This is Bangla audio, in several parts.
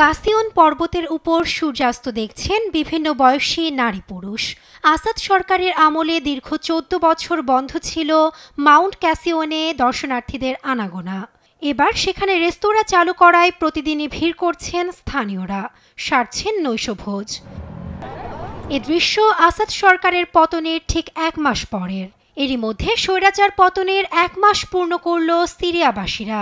কাসিয়ন পর্বতের উপর সূর্যাস্ত দেখছেন বিভিন্ন বয়সী নারী পুরুষ। আসাদ সরকারের আমলে দীর্ঘ ১৪ বছর বন্ধ ছিল মাউন্ট ক্যাসিয়নে দর্শনার্থীদের আনাগোনা। এবার সেখানে রেস্তোরাঁ চালু করায় প্রতিদিনই ভিড় করছেন স্থানীয়রা, সারছেন নৈশভোজ। এ দৃশ্য আসাদ সরকারের পতনের ঠিক ১ মাস পরের। এরই মধ্যে স্বৈরাচার পতনের ১ মাস পূর্ণ করল সিরিয়াবাসীরা।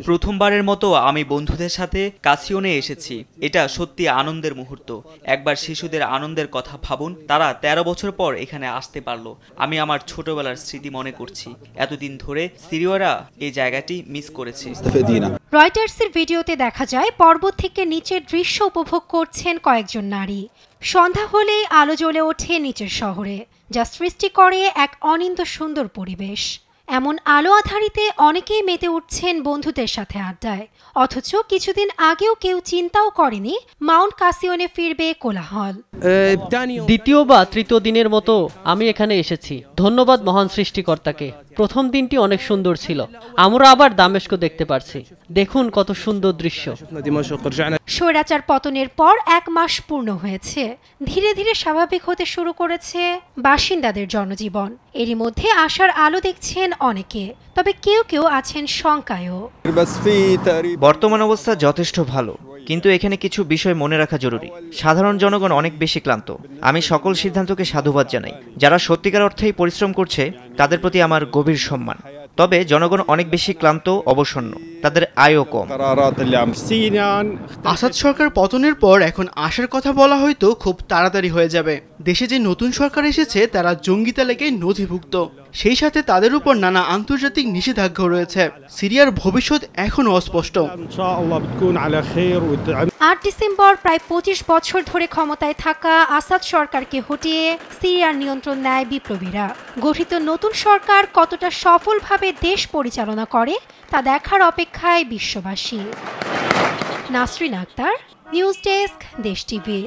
প্রথমবারের মতো আমি বন্ধুদের সাথে কাসিয়নে এসেছি। এটা সত্যি আনন্দের মুহূর্ত। একবার শিশুদের আনন্দের কথা ভাবুন, তারা ১৩ বছর পর এখানে আসতে পারলো। আমি আমার ছোটবেলার স্মৃতি মনে করছি। এতদিন ধরে সিরিয়ারা এই জায়গাটি মিস করেছে। রয়টার্সের ভিডিওতে দেখা যায় পর্বত থেকে নিচের দৃশ্য উপভোগ করছেন কয়েকজন নারী। সন্ধ্যা হলেই আলো জ্বলে ওঠে নিচের শহরে, যা সৃষ্টি করে এক অনিন্দ সুন্দর পরিবেশ। এমন আলো আধারিতে অনেকেই মেতে উঠছেন বন্ধুদের সাথে আড্ডায়। অথচ কিছুদিন আগেও কেউ চিন্তাও করেনি মাউন্ট কাসিয়নে ফিরবে কোলাহল। দ্বিতীয় বা তৃতীয় দিনের মতো আমি এখানে এসেছি। ধন্যবাদ মহান সৃষ্টিকর্তাকে। প্রথম দিনটি অনেক সুন্দর ছিল। আমরা আবার দামেস্ক দেখতে পারছি। দেখুন কত সুন্দর দৃশ্য। স্বৈরাচার পতনের পর ১ মাস পূর্ণ হয়েছে। ধীরে ধীরে স্বাভাবিক হতে শুরু করেছে বাসিন্দাদের জনজীবন। এরই মধ্যে আশার আলো দেখছেন অনেকে, তবে কেউ কেউ আছেন শঙ্কায়ও। বর্তমান অবস্থা যথেষ্ট ভালো, কিন্তু এখানে কিছু বিষয় মনে রাখা জরুরি। সাধারণ জনগণ অনেক বেশি ক্লান্ত। আমি সকল সিদ্ধান্তকে সাধুবাদ জানাই। যারা সত্যিকার অর্থেই পরিশ্রম করছে তাদের প্রতি আমার গভীর সম্মান। তবে জনগণ অনেক বেশি ক্লান্ত, অবসন্ন, তাদের আয়ও কম। আসাদ সরকার পতনের পর এখন আশার কথা বলা হয়তো খুব তাড়াতাড়ি হয়ে যাবে। দেশে যে নতুন সরকার এসেছে তারা জঙ্গি তালিকায় নথিভুক্ত। সেই সাথে তাদের উপর নানা আন্তর্জাতিক নিষেধাজ্ঞা রয়েছে। সিরিয়ার ভবিষ্যৎ এখনও অস্পষ্ট। ৮ ডিসেম্বর প্রায় ২৫ বছর ধরে ক্ষমতায় থাকা আসাদ সরকারকে হটিয়ে সিরিয়ার নিয়ন্ত্রণ নেয় বিপ্লবীরা। গঠিত নতুন সরকার কতটা সফলভাবে দেশ পরিচালনা করে তা দেখার অপেক্ষায় বিশ্ববাসী। নাসরিন আক্তার, নিউজ ডেস্ক, দেশ টিভি।